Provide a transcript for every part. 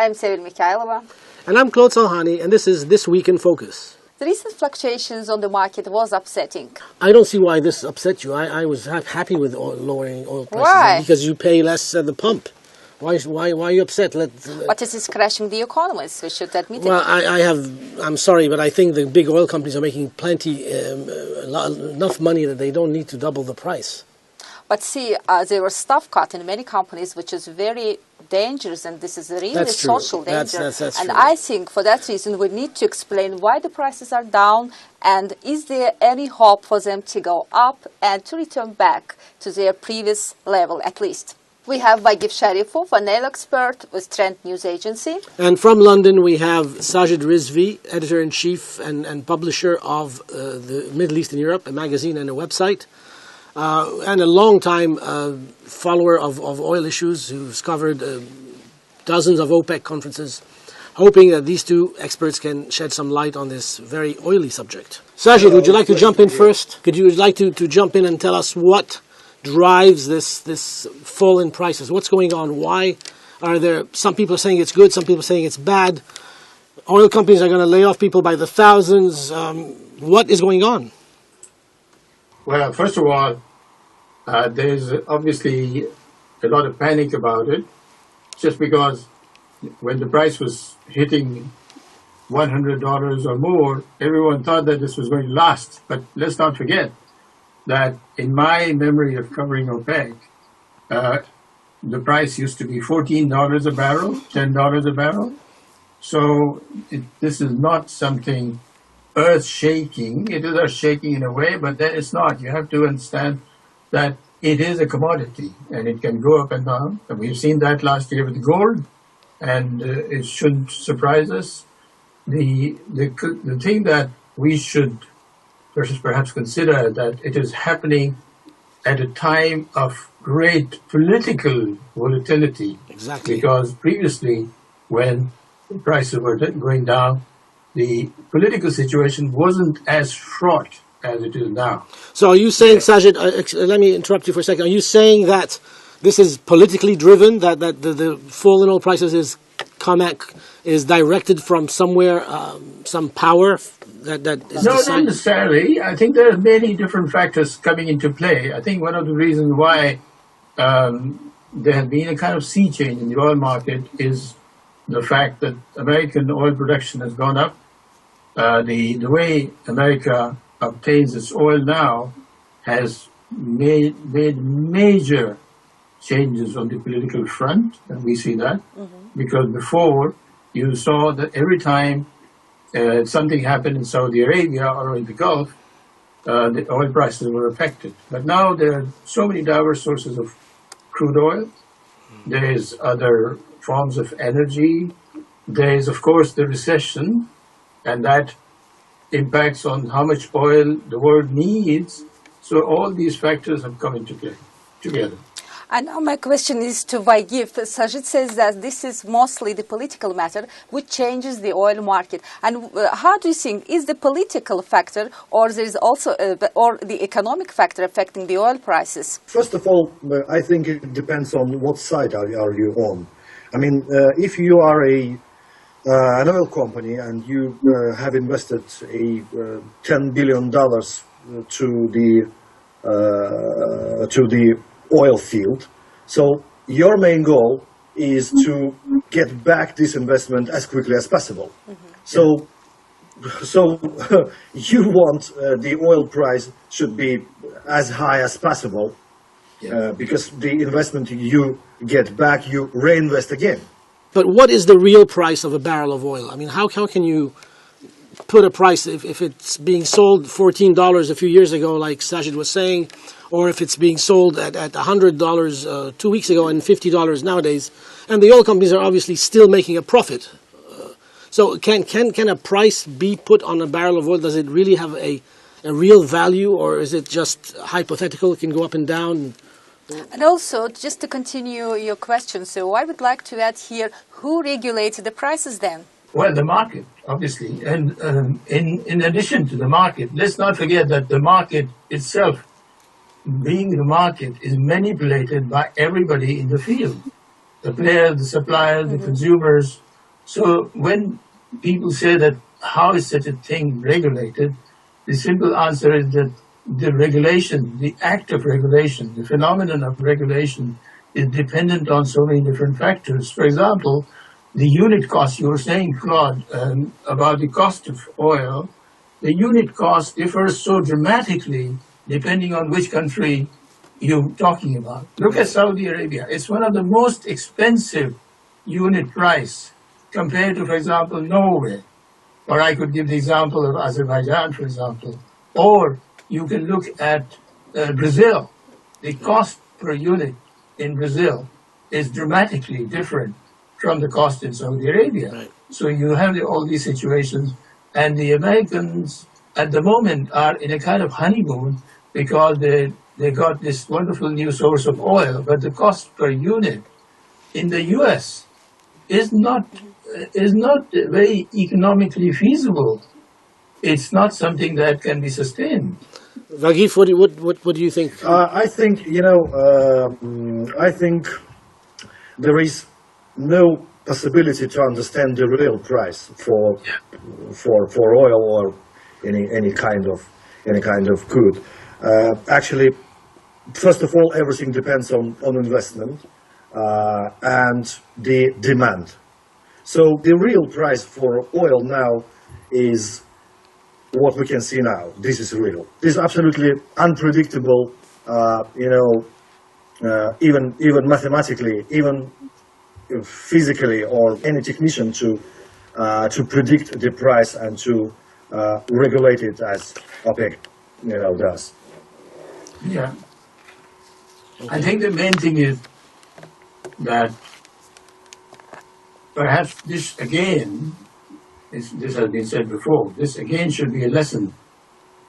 I'm Sevil Mikhailova. And I'm Claude Salhani, and this is This Week in Focus. The recent fluctuations on the market was upsetting. I don't see why this upset you. I was happy with lowering oil prices. Why? Because you pay less at the pump. Why are you upset? But it is crashing the economies, we should admit Well, it. I'm sorry, but I think the big oil companies are making enough money that they don't need to double the price. But see, there was staff cut in many companies, which is very dangerous, and this is a really social danger. That's and true. I think for that reason we need to explain why the prices are down, and is there any hope for them to go up and to return back to their previous level at least. We have Vagiv Sharifov, an oil expert with Trend News Agency. And from London we have Sajid Rizvi, editor-in-chief and publisher of the Middle East and Europe, a magazine and a website. And a long-time follower of oil issues who's covered dozens of OPEC conferences, hoping that these two experts can shed some light on this very oily subject. Sajid, would you like to jump in first? Would you like to jump in and tell us what drives this fall in prices? What's going on? Why are there some people are saying it's good, some people are saying it's bad? Oil companies are going to lay off people by the thousands. What is going on? Well, first of all, there's obviously a lot of panic about it, just because when the price was hitting $100 or more, everyone thought that this was going to last. But let's not forget that in my memory of covering OPEC, the price used to be $14 a barrel, $10 a barrel. So this is not something earth-shaking. It is earth-shaking in a way, but then it's not. You have to understand that it is a commodity, and it can go up and down. And we've seen that last year with gold, and it shouldn't surprise us. The thing that we should perhaps consider that it is happening at a time of great political volatility. Exactly. Because previously, when the prices were going down, the political situation wasn't as fraught as it is now. So are you saying, Sajid, let me interrupt you for a second, are you saying that this is politically driven, that the fall in oil prices is directed from somewhere, some power that is No, not necessarily. I think there are many different factors coming into play. I think one of the reasons why there has been a kind of sea change in the oil market is the fact that American oil production has gone up. The way America obtains its oil now has made major changes on the political front, and we see that. Because before, you saw that every time something happened in Saudi Arabia or in the Gulf, the oil prices were affected. But now there are so many diverse sources of crude oil. There is other forms of energy. There is, of course, the recession, and that impacts on how much oil the world needs. So all these factors have come into play together. And now my question is to Vagiv. Sajid says that this is mostly the political matter which changes the oil market. And how do you think, is the political factor or there is also or the economic factor affecting the oil prices? First of all, I think it depends on what side are you on. I mean, if you are an oil company and you have invested $10 billion to the oil field, so your main goal is to get back this investment as quickly as possible. So you want the oil price should be as high as possible, because the investment you get back, you reinvest again. But what is the real price of a barrel of oil? I mean, how can you put a price if it's being sold $14 a few years ago, like Sajid was saying, or if it's being sold at $100 2 weeks ago and $50 nowadays, and the oil companies are obviously still making a profit. So can a price be put on a barrel of oil? Does it really have a real value, or is it just hypothetical? It can go up and down. And also, just to continue your question, so I would like to add here, who regulates the prices then? Well, the market, obviously. And in addition to the market, let's not forget that the market itself, being the market, is manipulated by everybody in the field. The players, the suppliers, the consumers, So when people say that how is such a thing regulated, the simple answer is that the regulation, the act of regulation, the phenomenon of regulation is dependent on so many different factors. For example, the unit cost, you were saying, Claude, about the cost of oil, the unit cost differs so dramatically depending on which country you're talking about. Look at Saudi Arabia. It's one of the most expensive unit price compared to, for example, Norway. Or I could give the example of Azerbaijan, for example. Or you can look at Brazil. The cost per unit in Brazil is dramatically different from the cost in Saudi Arabia. Right. So you have all these situations, and the Americans at the moment are in a kind of honeymoon because they got this wonderful new source of oil, but the cost per unit in the U.S. is not very economically feasible. It's not something that can be sustained. Vagif, what do you think? I think, I think there is no possibility to understand the real price for oil or any kind of good. Actually, first of all, everything depends on investment and the demand. So the real price for oil now is what we can see now. This is real. This is absolutely unpredictable. Even mathematically, even physically, or any technician to predict the price and to regulate it as OPEC, does. Yeah. I think the main thing is that perhaps this again, this has been said before, this again should be a lesson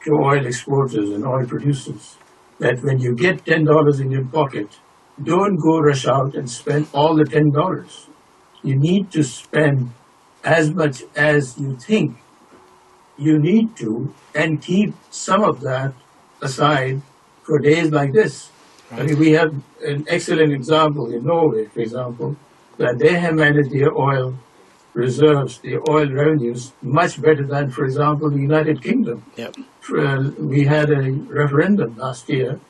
to oil exporters and oil producers, that when you get $10 in your pocket, don't go rush out and spend all the $10. You need to spend as much as you think you need to and keep some of that aside for days like this. Right. I mean, we have an excellent example in Norway, for example, that they have managed their oil reserves, the oil revenues, much better than, for example, the United Kingdom. Yep. We had a referendum last year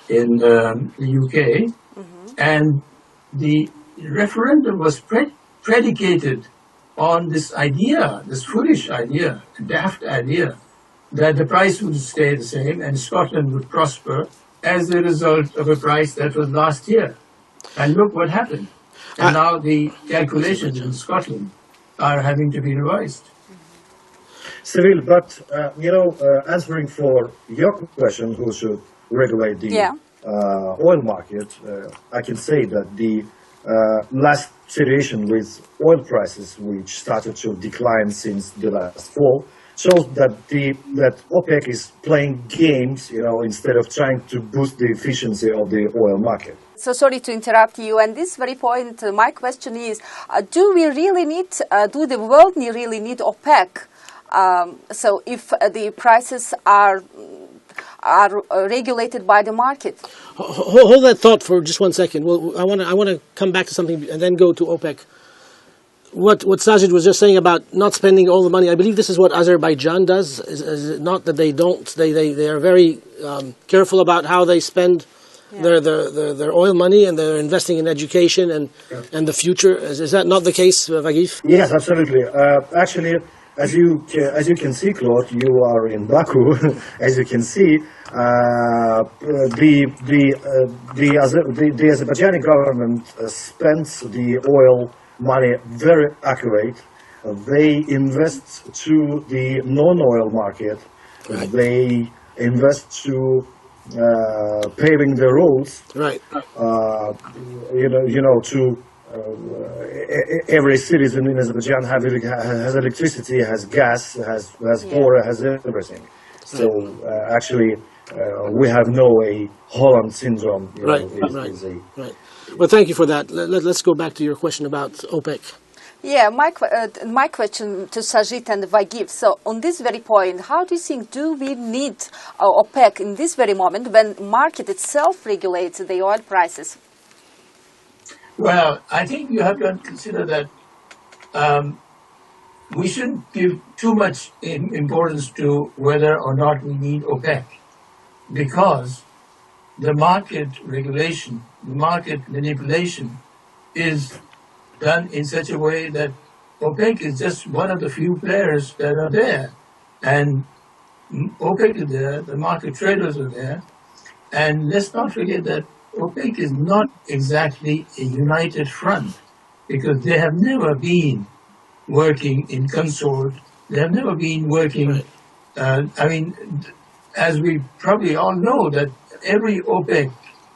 in the UK, and the referendum was predicated on this idea, this foolish idea, daft idea, that the price would stay the same and Scotland would prosper as a result of a price that was last year. And look what happened. And now the calculations in Scotland are having to be revised. Cyril, but, answering for your question, who should regulate the oil market, I can say that the last situation with oil prices, which started to decline since the last fall, shows that that OPEC is playing games, instead of trying to boost the efficiency of the oil market. So sorry to interrupt you. And this very point, my question is, do the world really need OPEC? So if the prices are regulated by the market. Hold that thought for just 1 second. Well, I want to come back to something and then go to OPEC. What Sajid was just saying about not spending all the money, I believe this is what Azerbaijan does. Is it not that they don't? They are very careful about how they spend their oil money, and they're investing in education and the future. Is that not the case, Vagif? Yes, absolutely. Actually, as you can see, Claude, you are in Baku. As you can see, the Azerbaijani government spends the oil money very accurate. They invest to the non-oil market. Right. They invest to paving the roads. Right. To every citizen in Azerbaijan has electricity, has gas, has water, has everything. So actually, we have a Holland syndrome. Right. Well, thank you for that. Let's go back to your question about OPEC. Yeah, my question to Sajid and Vagif. So on this very point, how do you think, do we need OPEC in this very moment when market itself regulates the oil prices? Well, I think you have to consider that we shouldn't give too much importance to whether or not we need OPEC, because the market regulation, the market manipulation is done in such a way that OPEC is just one of the few players that are there. And OPEC is there, the market traders are there, and let's not forget that OPEC is not exactly a united front, because they have never been working in consort. They have never been working, as we probably all know, that every OPEC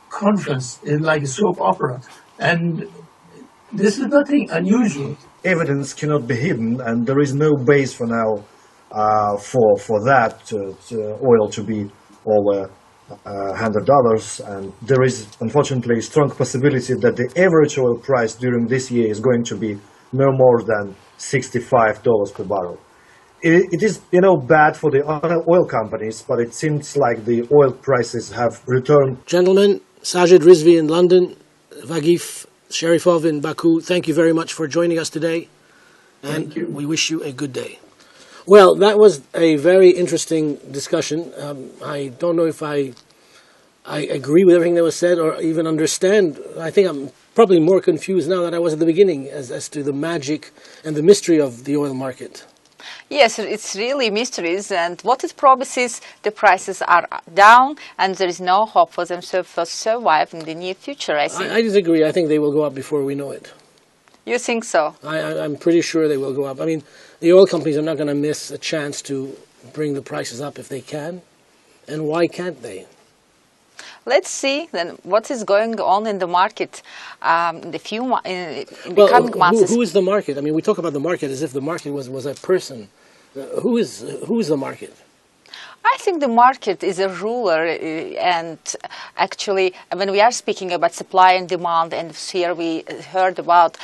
conference is like a soap opera, and this is nothing unusual. Evidence cannot be hidden, and there is no base for now for that oil to be over $100, and there is unfortunately a strong possibility that the average oil price during this year is going to be no more than $65 per barrel. It is, bad for the oil companies, but it seems like the oil prices have returned. Gentlemen, Sajid Rizvi in London, Vagif Sharifov in Baku, thank you very much for joining us today, and we wish you a good day. Well, that was a very interesting discussion. I don't know if I agree with everything that was said or even understand. I think I'm probably more confused now than I was at the beginning as to the magic and the mystery of the oil market. Yes, it's really mysteries, and what it promises, the prices are down, and there is no hope for them to survive in the near future, I think. I disagree. I think they will go up before we know it. You think so? I'm pretty sure they will go up. I mean, the oil companies are not going to miss a chance to bring the prices up if they can. And why can't they? Let's see then what is going on in the market in the coming months. Who is the market? I mean, we talk about the market as if the market was a person. Who is the market? I think the market is a ruler, and actually when we are speaking about supply and demand, and here we heard about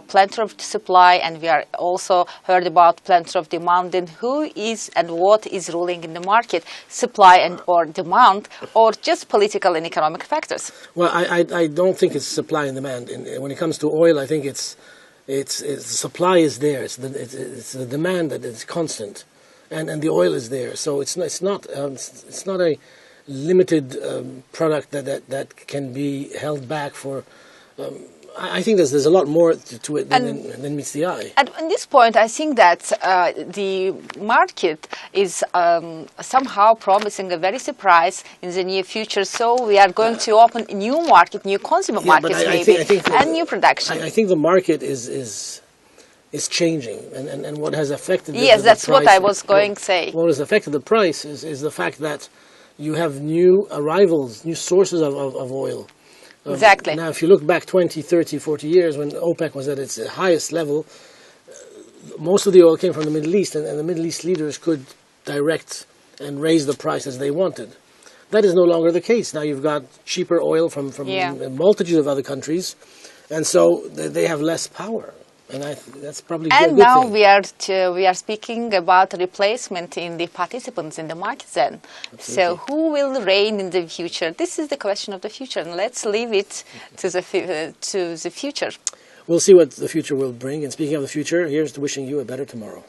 plenty of supply, and we are also heard about plenty of demand, then who is and what is ruling in the market, supply and or demand, or just political and economic factors? Well, I don't think it's supply and demand. When it comes to oil, I think it's supply is there. It's the demand that is constant. And the oil is there, so it's not a limited product that can be held back for. I think there's a lot more to it than meets the eye. And at this point, I think that the market is somehow promising a very surprise in the near future. So we are going to open a new market, new consumer markets and new production. I think the market is changing, and what has affected that's price, what I was going to say. What has affected the price is the fact that you have new arrivals, new sources of oil. Exactly. Now, if you look back 20, 30, 40 years when OPEC was at its highest level, most of the oil came from the Middle East, and the Middle East leaders could direct and raise the price as they wanted. That is no longer the case. Now you've got cheaper oil from a multitude of other countries, and so they have less power. And that's probably a good thing. And now we are speaking about replacement in the participants in the market then. Absolutely. So who will reign in the future? This is the question of the future, and let's leave it to the future. We'll see what the future will bring. And speaking of the future, here's to wishing you a better tomorrow.